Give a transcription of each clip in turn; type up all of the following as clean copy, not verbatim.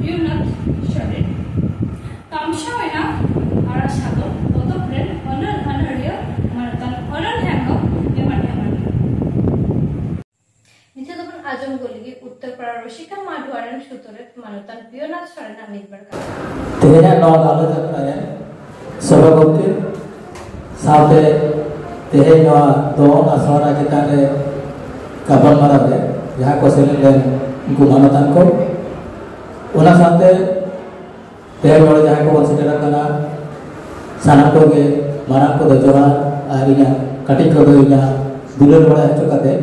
Bionat Sharin. Kamshawena Arasado, Otopren, Honoria, Maratan, Honor Hango, Eman. Nitadapan Ajam Guligi, Uttar Praroshika Madwaran Shuturet, Maratan, Bionat Sharin, Midberka. They had not other Sobagoke, South, they had no Don Asora Kitane, Kabal Marabe, Yakoselin, Gumanatanko. उना साथे तेरे बड़े जहाँ को बंसी तेरा कना साना को के मारा को दजोरा आरिया कटी को दो इन्या दुलर बड़ा है चुका थे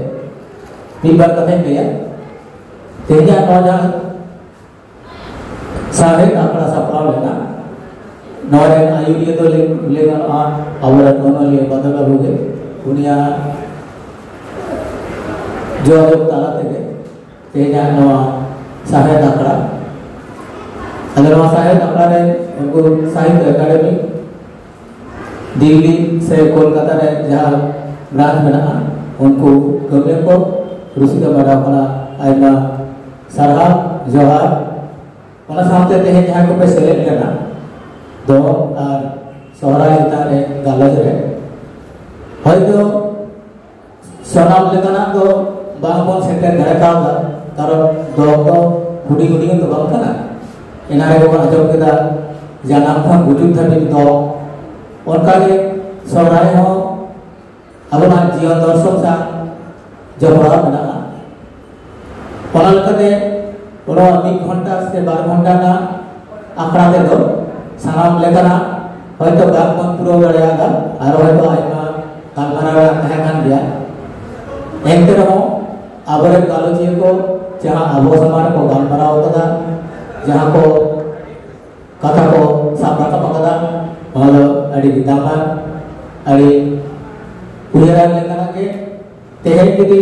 तीन बार कथे पे यार तेरिया नौजा सारे अपना सपना लेना नौरे आयुर्य तो लेकर आन अवला दोनों ले बदला लोगे उनिया जो ताला थे तेरिया नौ सारे दाखला अगर वहाँ साहित्य अपना उनको साहित्य अकादमी दिल्ली से कोलकाता में जहाँ ब्रांच बना उनको गवर्नमेंट को रूसी का बड़ा अपना आइना सरहा जोहार उन्हें सामने ते हैं जहाँ को पे सेलेक्ट करना दो और सोहरा इतना ने गालज रहे भाई तो सोनाम लेकर ना तो बांगबों सेंटर घर का होगा तारो दो गुड़ी गुड़ी तो बांग का ना इनारे को अजब के दा जानम था गुजुब था भी दो और काले सोराय हो अब ना जीवन दर्शक सा जब बड़ा बना पढ़ाल करते उन्हों एक घंटा से 12 घंटा ना आखड़ा दे दो सानाम लेकर ना होय तो बाग बंद पूरा गया था और होय तो आइना कालमारा कहे कान दिया एक तरह हो आबरे कालोजी को जहाँ आबो समार को कालमारा होता था जहाँ को कथा को सामना का पकड़ा वाला अड़ी दितामान अड़ी उजरा लेकर आके तेरे के भी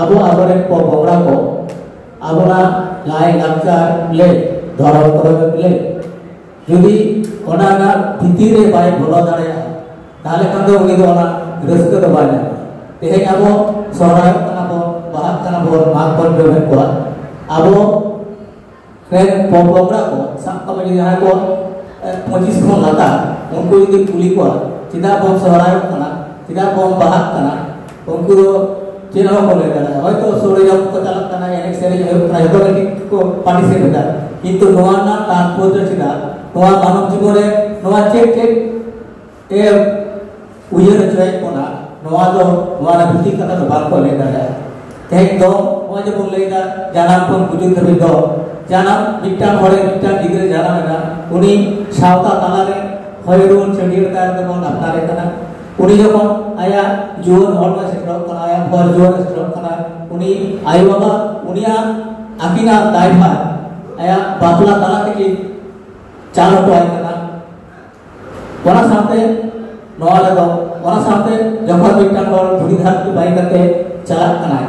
आबो आबरे को बोगड़ा को आबो ना लाए लक्ष्य ले धर्म करो ले यदि उन्हें ना भीतरे बाय बोला जा रहा है ताले कंधे उन्हीं को ना रिस्क तो बाय ना तेरे आबो सोहराय कना को बाहर कना को मार्ग पर जो है को आबो फिर पोपरा को साक्का में जहाँ को 25 को लाता उनको यदि पुली को चिदा बम सहराय कना चिदा बम बाहर कना उनको चिन्ह को ले जाना है तो सोरे जब को चलत कना यानी सेरे जो है प्राइवेट को पार्टी से होता है किंतु नवाना तात्पर्य चिदा नवा मानव जीवन रे नवा चेक ए उयर चुराई कोना नवा दो नवा ना भीति कथा तो बात को ले जाना है तेज दो नवा जब बोल ले जा जाना को गुजुर तभी दो जाना मिट्टान होरे मिट्टान डिग्री जाना है ना उन्हीं शावता तालारे हयरूल चंडीगढ़ का तो कौन अपना रे कना उन्हीं जो कौन आया जोन हॉल में सेटल कना आया भर जोन सेटल कना उन्हीं आयु बाबा उन्हीं आकिना दायभा आया बातला ताला के चालू तो आया कना वना सामने नवाले दो वना सामने जहाँ मिट्टान होर धुरी धार की बाई करके चला कना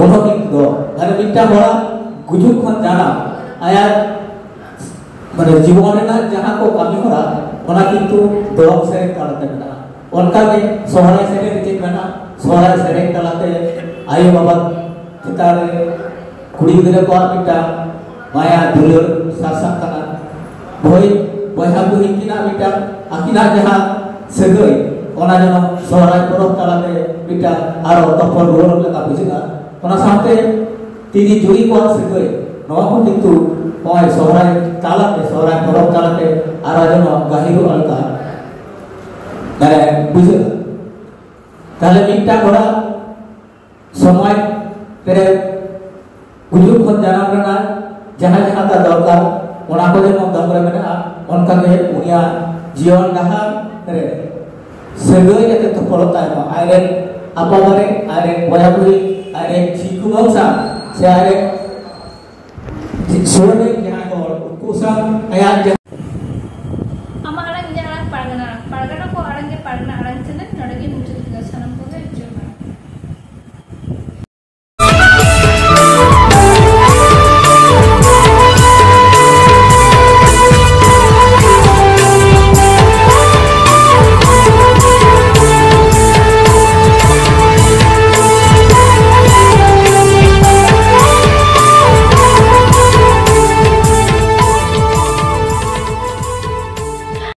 उन्हों की दो अरे मिट्टान होरा गुजुर खन जाना आया मने जीवन ना जहाँ को कमी हो रहा उन्हें किंतु दो से करते बना उनका भी सोहराय से रिचित बना सोहराय से करते आयु बाबा चितारे कुड़ी गिरे को बिटा माया दुलर सासा कना भोई बहा बुही किना बिटा अकिना जहाँ सेगई ओना जनो सोहराय परब तालाते बिटा आरो तपन रोल लगा बुझिना ओना साथे तीनी जुड़ी को सेगई नवा को किंतु ओय सोहराय तालाते सोहराय परब तालाते आरो जनो गाहिरो अलका माने बुझे ताले मिटा घोड़ा समय तेरे गुजुर खन जाना करना जहाँ जहाँ का दरकार ओना को जनो दमरे में ना उनका के उनिया जीवन डहा तेरे सेगई ये तो पड़ता है आरे apa bare are boya bui are chiku bangsa se are sore yang ko kusang ayat